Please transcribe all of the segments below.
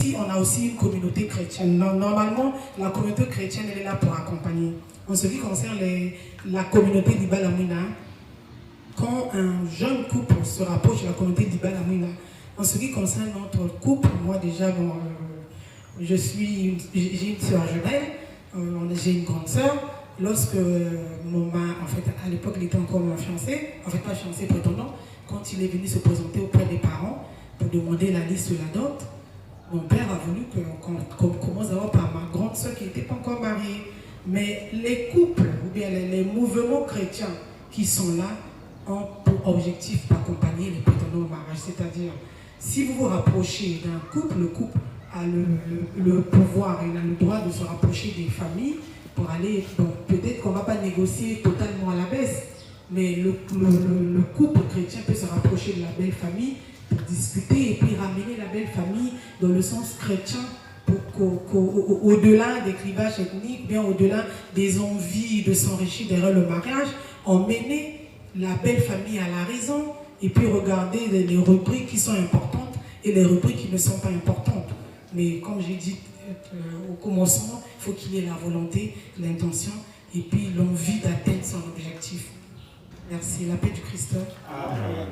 Ici, on a aussi une communauté chrétienne. Normalement, la communauté chrétienne, elle est là pour accompagner. En ce qui concerne la communauté d'Ibalamina, quand un jeune couple se rapproche de la communauté d'Ibalamina, en ce qui concerne notre couple, moi déjà, bon, j'ai une soeur jumelle, j'ai une grande soeur. Lorsque mon mari, en fait, à l'époque, il était encore mon fiancé, en fait, pas fiancé, prétendant, quand il est venu se présenter auprès des parents pour demander la liste de la dot, mon père a voulu qu'on commence d'abord par ma grande soeur qui n'était pas encore mariée. Mais les couples, ou bien les mouvements chrétiens qui sont là, ont pour objectif d'accompagner les prétendants au mariage. C'est-à-dire, si vous vous rapprochez d'un couple, le couple a le pouvoir, il a le droit de se rapprocher des familles pour aller, bon, peut-être qu'on ne va pas négocier totalement à la baisse, mais le couple chrétien peut se rapprocher de la belle famille pour discuter et puis ramener la belle famille dans le sens chrétien au-delà des clivages ethniques, bien au-delà des envies de s'enrichir derrière le mariage, emmener la belle famille à la raison et puis regarder les rubriques qui sont importantes et les rubriques qui ne sont pas importantes. Mais comme j'ai dit au commencement, il faut qu'il y ait la volonté, l'intention et puis l'envie d'atteindre son objectif. Merci. La paix du Christ. Amen.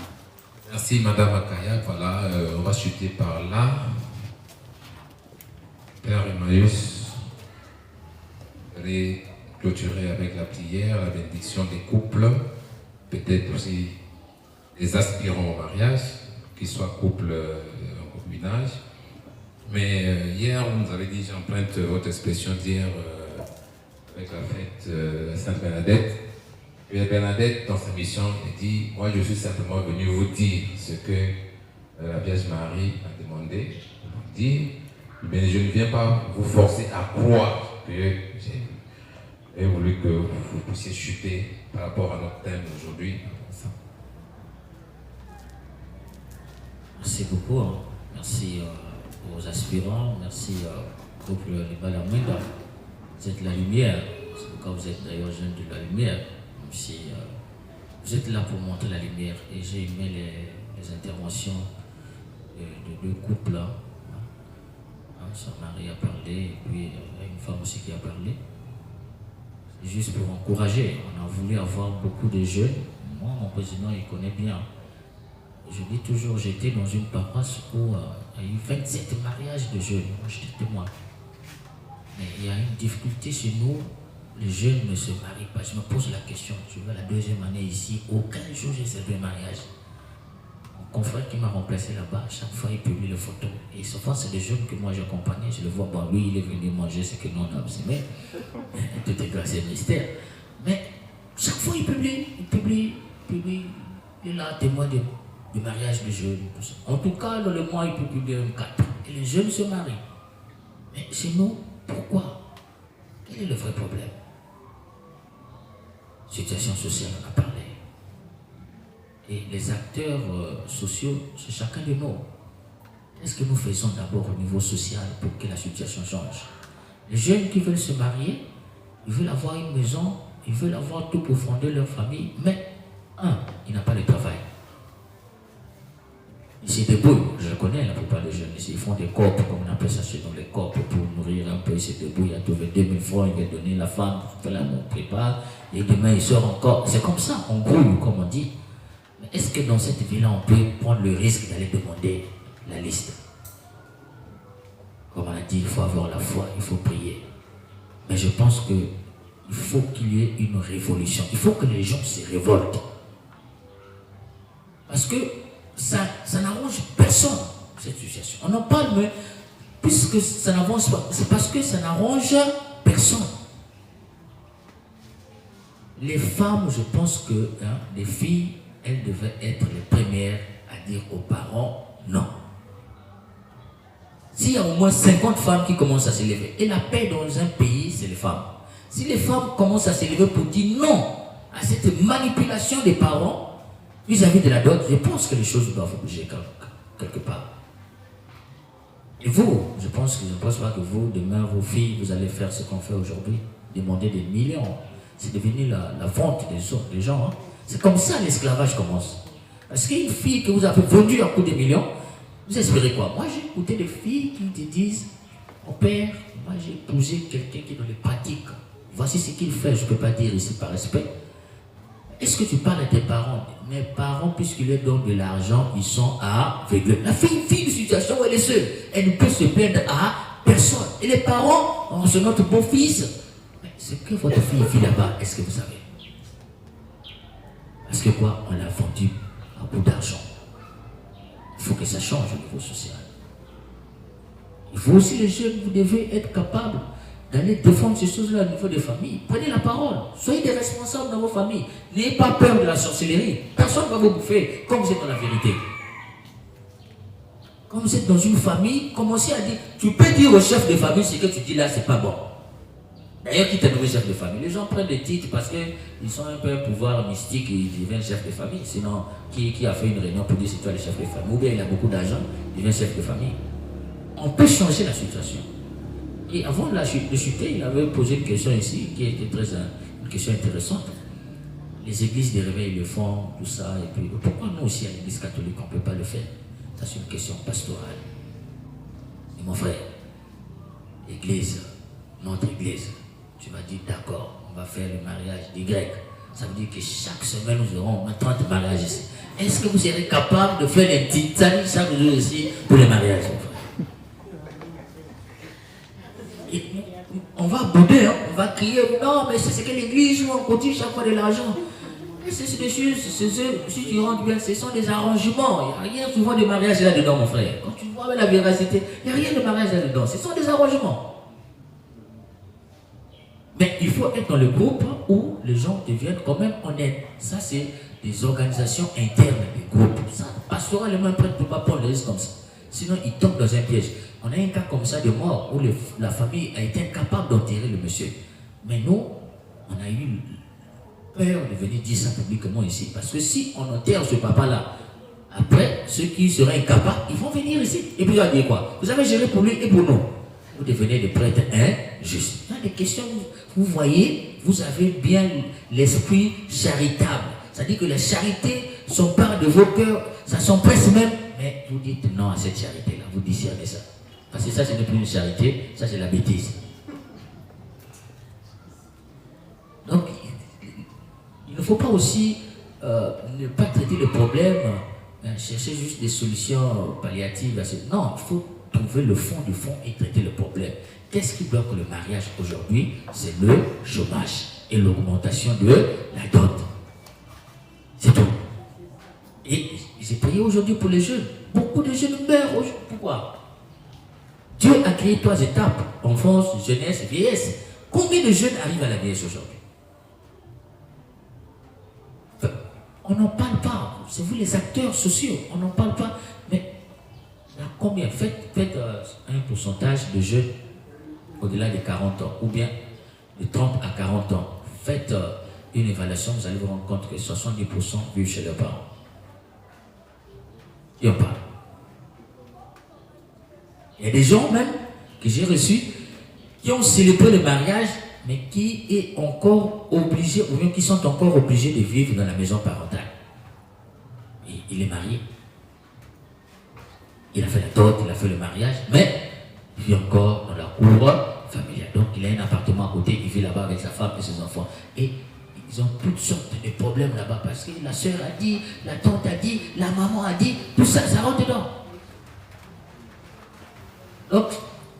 Merci Madame Akaya. Voilà, on va chuter par là. Père Emmaüs, vous allez clôturer avec la prière, la bénédiction des couples, peut-être aussi des aspirants au mariage, qu'ils soient couples en concubinage. Mais hier, vous nous avez dit, j'emprunte votre expression d'hier avec la fête de Sainte-Bernadette. Et Bernadette, dans sa mission, elle dit, moi je suis simplement venu vous dire ce que la Vierge Marie a demandé de vous dire. Mais je ne viens pas vous forcer à croire que j'ai voulu que vous puissiez chuter par rapport à notre thème aujourd'hui. Merci beaucoup. Hein. Merci aux aspirants. Merci au couple Ibalamina. Vous êtes la lumière. C'est pourquoi vous êtes d'ailleurs jeunes de la lumière. Même si vous êtes là pour montrer la lumière. Et j'ai aimé les interventions de deux couples. Là. Sa mari a parlé, et puis il y a une femme aussi qui a parlé. C'est juste pour encourager. On a voulu avoir beaucoup de jeunes. Moi, mon président, il connaît bien. Je dis toujours, j'étais dans une paroisse où il y a eu 27 mariages de jeunes. Moi, j'étais témoin. Mais il y a une difficulté chez nous. Les jeunes ne se marient pas. Je me pose la question. Je vais la deuxième année ici. Aucun jour, j'ai célébré un mariage. Mon confrère qui m'a remplacé là-bas, chaque fois il publie les photos. Et souvent c'est des jeunes que moi j'accompagnais, je le vois, bon lui il est venu manger ce que nous on a observé. Tout est grâce à mystère. Mais chaque fois il publie, il est là témoin de mariage de jeunes. Tout ça. En tout cas, dans le mois il peut publier un 4. Et les jeunes se marient. Mais chez nous, pourquoi? Quel est le vrai problème? Situation sociale, on a parlé. Et les acteurs sociaux, c'est chacun de nous. Qu'est-ce que nous faisons d'abord au niveau social pour que la situation change? Les jeunes qui veulent se marier, ils veulent avoir une maison, ils veulent avoir tout pour fonder leur famille, mais ils n'ont pas de travail. Ils se débrouillent, je connais la plupart des jeunes ici, ils font des corps, comme on appelle ça chez nous, les corps pour nourrir un peu, ils se débrouillent, il a trouvé 2000 francs, il va donner la femme, il la prépare, et demain il sort encore. C'est comme ça, on grouille, comme on dit. Mais est-ce que dans cette vie-là, on peut prendre le risque d'aller demander la liste? Comme on a dit, il faut avoir la foi, il faut prier. Mais je pense qu'il faut qu'il y ait une révolution. Il faut que les gens se révoltent. Parce que ça n'arrange personne, cette situation. On en parle, mais puisque ça n'avance pas, c'est parce que ça n'arrange personne. Les femmes, je pense que les filles, elles devaient être les premières à dire aux parents non. S'il y a au moins 50 femmes qui commencent à s'élever, et la paix dans un pays, c'est les femmes. Si les femmes commencent à s'élever pour dire non à cette manipulation des parents vis-à-vis de la dot, je pense que les choses doivent bouger quelque part. Et vous, je pense pas que vous, demain, vos filles, vous allez faire ce qu'on fait aujourd'hui, demander des millions. C'est devenu la vente des gens. Hein. C'est comme ça l'esclavage commence. Parce qu'une fille que vous avez vendue à coup de millions, Vous espérez quoi? Moi, j'ai écouté des filles qui te disent, mon père, moi j'ai épousé quelqu'un qui est dans les pratiques. Voici ce qu'il fait, je ne peux pas dire ici par respect. Est-ce que tu parles à tes parents? Mes parents, puisqu'ils leur donnent de l'argent, ils sont aveugles. La fille vit une situation où elle est seule. Elle ne peut se plaindre à personne. Et les parents, oh, c'est notre beau-fils. Mais ce que votre fille vit là-bas, est-ce que vous savez? Parce que quoi? On l'a vendu à bout d'argent. Il faut que ça change au niveau social. Il faut aussi, les jeunes, vous devez être capables d'aller défendre ces choses-là au niveau des familles. Prenez la parole. Soyez des responsables dans vos familles. N'ayez pas peur de la sorcellerie. Personne ne va vous bouffer comme vous êtes dans la vérité. Quand vous êtes dans une famille, commencez à dire. Tu peux dire au chef de famille ce que tu dis là, c'est pas bon. D'ailleurs, qui t'a nommé chef de famille? Les gens prennent des titres parce qu'ils sont un peu un pouvoir mystique et ils deviennent chef de famille. Sinon, qui a fait une réunion pour dire c'est toi le chef de famille? Ou bien il a beaucoup d'argent, il devient chef de famille. On peut changer la situation. Et avant de chuter, il avait posé une question ici qui était une question intéressante. Les églises de réveil le font, tout ça, et puis pourquoi nous aussi à l'église catholique on ne peut pas le faire? Ça c'est une question pastorale. Et mon frère, l'église, notre église, tu m'as dit d'accord, on va faire le mariage des Grecs. Ça veut dire que chaque semaine nous aurons 30 mariages ici. Est-ce que vous serez capable de faire des petites années chaque jour ici pour les mariages, mon frère? Et on va bouder, hein? On va crier, non, mais c'est ce que l'église où on continue chaque fois de l'argent. C'est des choses, si tu rentres bien, ce sont des arrangements. Il n'y a rien souvent de mariage là-dedans, mon frère. Quand tu vois avec la véracité, il n'y a rien de mariage là-dedans. Ce sont des arrangements. Mais il faut être dans le groupe où les gens deviennent quand même honnêtes. Ça, c'est des organisations internes des groupes. Ça, pastoralement, prêtre ne peut pas prendre les risques comme ça. Sinon, il tombe dans un piège. On a un cas comme ça de mort où la famille a été incapable d'enterrer le monsieur. Mais nous, on a eu peur de venir dire ça publiquement ici. Parce que si on enterre ce papa-là, après, ceux qui seraient incapables, ils vont venir ici. Et puis, il va dire quoi? Vous avez géré pour lui et pour nous. Vous devenez des prêtres injustes. Il y a des questions, vous voyez, vous avez bien l'esprit charitable. C'est-à-dire que la charité s'empare de vos cœurs, ça s'empresse même. Mais vous dites non à cette charité-là, vous discernez ça. Parce que ça, ce n'est plus une charité, ça, c'est la bêtise. Donc, il ne faut pas aussi ne pas traiter le problème, chercher juste des solutions palliatives. Non, il faut trouver le fond du fond et traiter le problème. Qu'est-ce qui bloque le mariage aujourd'hui? C'est le chômage et l'augmentation de la dot. C'est tout. Et j'ai prié aujourd'hui pour les jeunes. Beaucoup de jeunes meurent aujourd'hui. Pourquoi? Dieu a créé 3 étapes, enfance, jeunesse, vieillesse. Combien de jeunes arrivent à la vieillesse aujourd'hui? On n'en parle pas. C'est vous les acteurs sociaux. On n'en parle pas. Mais là, combien? Faites un pourcentage de jeunes au-delà de 40 ans, ou bien de 30 à 40 ans. Faites une évaluation, vous allez vous rendre compte que 70% vivent chez leurs parents. Et on parle. Il y a des gens même que j'ai reçus qui ont célébré le mariage, mais qui est encore obligé, ou bien qui sont encore obligés de vivre dans la maison parentale. Et il est marié. Il a fait la dot, il a fait le mariage, mais il vit encore dans la cour familiale. Donc il a un appartement à côté, il vit là-bas avec sa femme et ses enfants. Et ils ont toutes sortes de problèmes là-bas parce que la soeur a dit, la tante a dit, la maman a dit, tout ça, ça rentre dedans. Donc,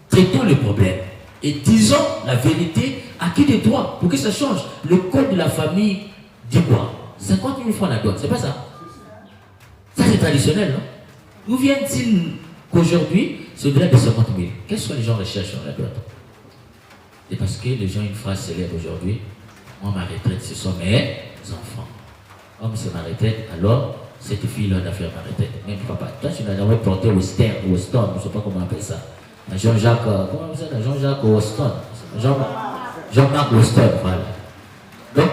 traitons le problème et disons la vérité à qui de droit pour que ça change. Le code de la famille dit quoi? 50 000 francs la dot, c'est pas ça? Ça c'est traditionnel, non? D'où vient-il qu'aujourd'hui, c'est au-delà de 50 000? Qu'est-ce que les gens recherchent sur la dot? C'est parce que les gens, une phrase célèbre aujourd'hui, moi ma retraite ce sont mes enfants. Comme c'est ma retraite, alors cette fille-là doit faire ma retraite. Même papa, toi tu n'as jamais porté Western, je ne sais pas comment on appelle ça. Jean-Jacques, comment on appelle ça? Jean-Jacques Weston. Jean-Marc Weston, voilà. Donc,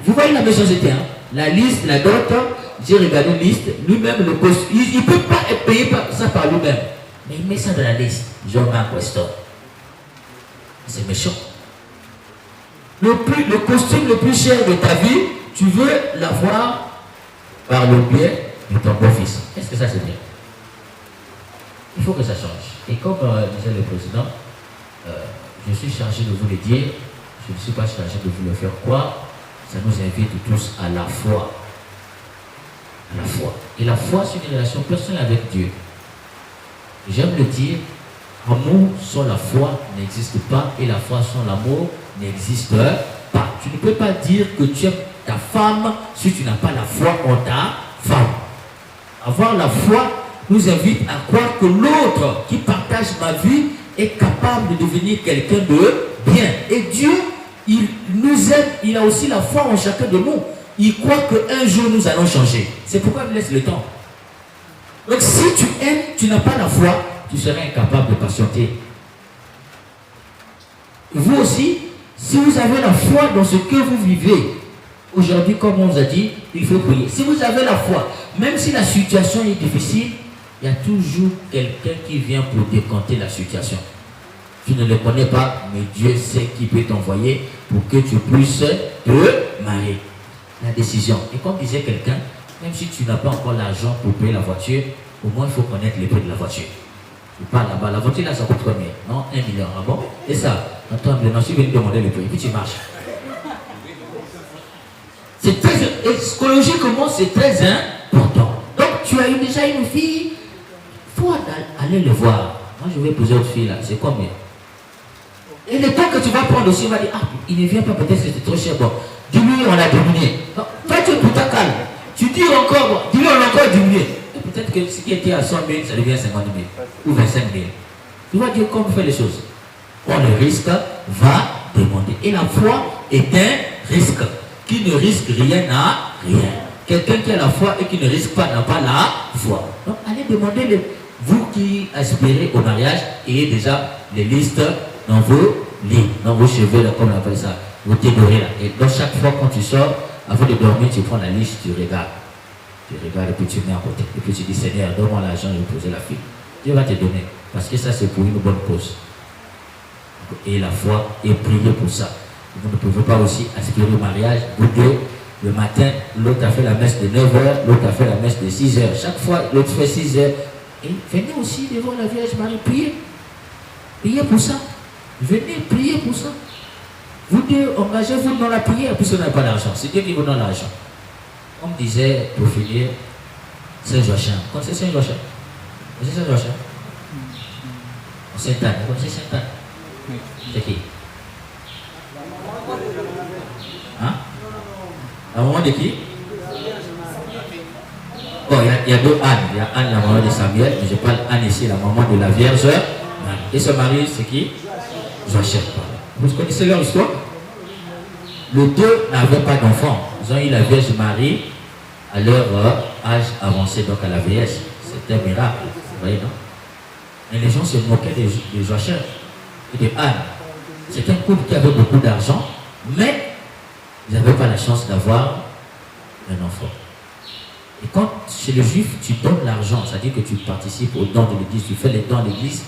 vous voyez la méchanceté, hein? La liste, la dot, j'ai regardé une liste, lui-même le costume, il ne peut pas être payé ça par lui-même. Mais il met ça dans la liste, Jean-Marc Weston. C'est méchant. Le costume le plus cher de ta vie, tu veux l'avoir par le biais de ton beau-fils. Est-ce que ça c'est bien? Il faut que ça change. Et comme disait le président, je suis chargé de vous le dire, je ne suis pas chargé de vous le faire croire. Ça nous invite tous à la foi. À la foi. Et la foi, c'est une relation personnelle avec Dieu. J'aime le dire, amour sans la foi n'existe pas et la foi sans l'amour n'existe pas. Tu ne peux pas dire que tu aimes ta femme si tu n'as pas la foi en ta femme. Avoir la foi nous invite à croire que l'autre qui partage ma vie est capable de devenir quelqu'un de bien. Et Dieu, il nous aide, il a aussi la foi en chacun de nous. Il croit qu'un jour nous allons changer. C'est pourquoi il laisse le temps. Donc si tu aimes, tu n'as pas la foi, tu serais incapable de patienter. Vous aussi, si vous avez la foi dans ce que vous vivez, aujourd'hui, comme on vous a dit, il faut prier. Si vous avez la foi, même si la situation est difficile, il y a toujours quelqu'un qui vient pour décanter la situation. Tu ne le connais pas, mais Dieu sait qui peut t'envoyer pour que tu puisses te marier. La décision. Et comme disait quelqu'un, même si tu n'as pas encore l'argent pour payer la voiture, au moins il faut connaître les prix de la voiture. Tu parles là-bas, la voiture là ça coûte combien? Non, 1 million. Ah bon? Et ça, attends, maintenant je viens de demander le prix, puis tu marches. C'est très, psychologiquement c'est très important. Donc tu as eu déjà une fille, il faut aller le voir. Moi je vais poser autre fille là, c'est combien? Et le temps que tu vas prendre aussi, il va dire, ah, il ne vient pas, peut-être que c'était trop cher. Bon, dis-lui, on a diminué. Non, toi tu es pour ta calme. Tu dis encore, bon, dis-lui, on a encore diminué. Et peut-être que ce qui était à 100 000, ça devient 50 000 ou 25 000. Tu vas dire comment on fait les choses. On le risque, va demander. Et la foi est un risque. Qui ne risque rien n'a rien. Quelqu'un qui a la foi et qui ne risque pas n'a pas la foi. Donc allez demander, vous qui aspirez au mariage, ayez déjà les listes dans vos lits, dans vos cheveux, là, comme on appelle ça, vos théories là. Et donc chaque fois quand tu sors, avant de dormir, tu prends la liste, tu regardes. Tu regardes et puis tu mets à côté. Et puis tu dis, Seigneur, donne-moi l'argent, je vais poser la fille. Dieu va te donner. Parce que ça, c'est pour une bonne cause. Et la foi, et prier pour ça. Vous ne pouvez pas aussi aspirer au mariage. Vous deux, le matin, l'autre a fait la messe de 9h, l'autre a fait la messe de 6h. Chaque fois, l'autre fait 6h. Et venez aussi devant la Vierge Marie, prier. Priez pour ça. Venez prier pour ça. Vous deux, engagez-vous dans la prière, puisque vous n'avez pas d'argent. C'est Dieu qui vous donne l'argent. On me disait, pour finir, Saint-Joachim. Vous connaissez Saint-Joachim? Vous connaissez Saint-Joachim? Sainte-Anne. Vous connaissez Sainte-Anne? C'est qui? Hein? La maman de qui? Oh, il y a deux Anne. Il y a Anne, la maman de Samuel, mais je parle Anne ici, la maman de la Vierge Marie. Et ce mari, c'est qui? Joachim. Vous connaissez leur histoire? Les deux n'avaient pas d'enfants. Ils ont eu la Vierge Marie à leur âge avancé, donc à la vieillesse. C'était un miracle. Vous voyez, non? Mais les gens se moquaient de Joachim et de Anne. C'est un couple qui avait beaucoup d'argent, mais ils n'avaient pas la chance d'avoir un enfant. Et quand chez le juif, tu donnes l'argent, c'est-à-dire que tu participes aux dons de l'église, tu fais les dons à l'église,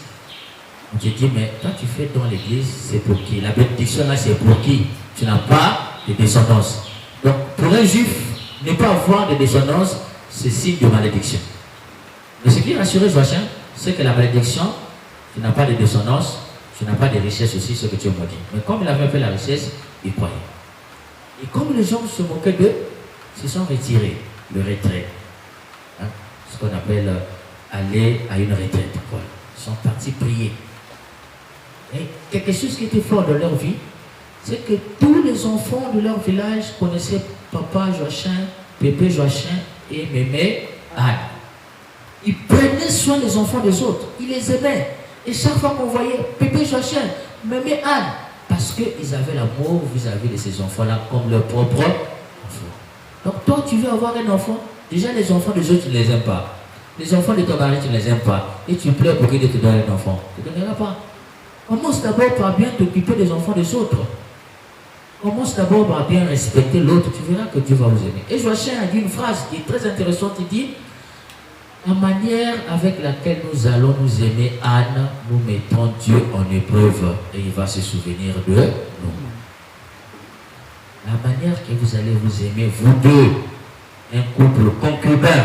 on te dit, mais quand tu fais dans l'église, c'est pour qui? La bénédiction là, c'est pour qui? Tu n'as pas de descendance. Donc, pour un juif, ne pas avoir de descendance, c'est signe de malédiction. Mais ce qui rassurait Joachim, c'est que la malédiction, tu n'as pas de descendance, tu n'as pas de richesse aussi, ce que tu as dit. Mais comme il avait fait la richesse, il croyait. Et comme les gens se moquaient d'eux, ils se sont retirés, le retrait. Hein? Ce qu'on appelle aller à une retraite. Voilà. Ils sont partis prier. Et quelque chose qui était fort dans leur vie, c'est que tous les enfants de leur village connaissaient papa Joachim, pépé Joachim et mémé Anne. Ils prenaient soin des enfants des autres. Ils les aimaient. Et chaque fois qu'on voyait pépé Joachim, mémé Anne, parce qu'ils avaient l'amour vis-à-vis de ces enfants-là comme leur propre enfant. Donc toi, tu veux avoir un enfant, déjà les enfants des autres, tu ne les aimes pas. Les enfants de ton mari, tu ne les aimes pas. Et tu pleures pour qu'il te donne un enfant. Tu ne donneras pas. Commence d'abord par bien t'occuper des enfants des autres. Commence d'abord par bien respecter l'autre. Tu verras que Dieu va vous aimer. Et Joachim a dit une phrase qui est très intéressante. Il dit, la manière avec laquelle nous allons nous aimer Anne, nous mettons Dieu en épreuve et il va se souvenir de nous. La manière que vous allez vous aimer, vous deux, un couple concubin,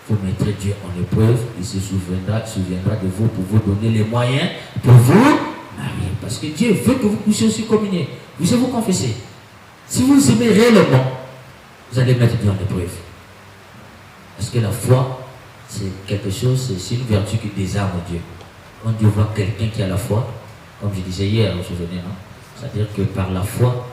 vous mettrez Dieu en épreuve, il se souviendra de vous pour vous donner les moyens pour vous marier. Parce que Dieu veut que vous puissiez aussi communier, vous puissiez vous confesser. Si vous aimez réellement, vous allez mettre Dieu en épreuve. Parce que la foi, c'est quelque chose, c'est une vertu qui désarme Dieu. Quand Dieu voit quelqu'un qui a la foi, comme je disais hier, vous vous souvenez, non? C'est-à-dire que par la foi,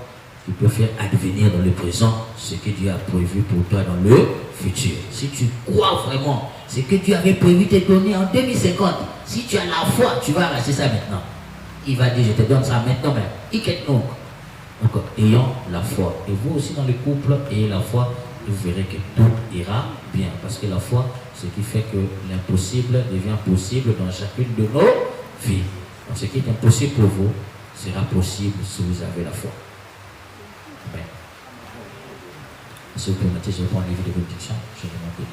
tu peux faire advenir dans le présent ce que Dieu a prévu pour toi dans le futur. Si tu crois vraiment ce que Dieu avait prévu te donner en 2050, si tu as la foi, tu vas arracher ça maintenant. Il va dire, je te donne ça maintenant même. Donc, ayons la foi. Et vous aussi dans le couple, ayez la foi, et vous verrez que tout ira bien. Parce que la foi, c'est ce qui fait que l'impossible devient possible dans chacune de nos vies. Donc, ce qui est impossible pour vous sera possible si vous avez la foi. Amen. Si vous permettez, je vais prendre un livre de bénédiction. Je vais demander.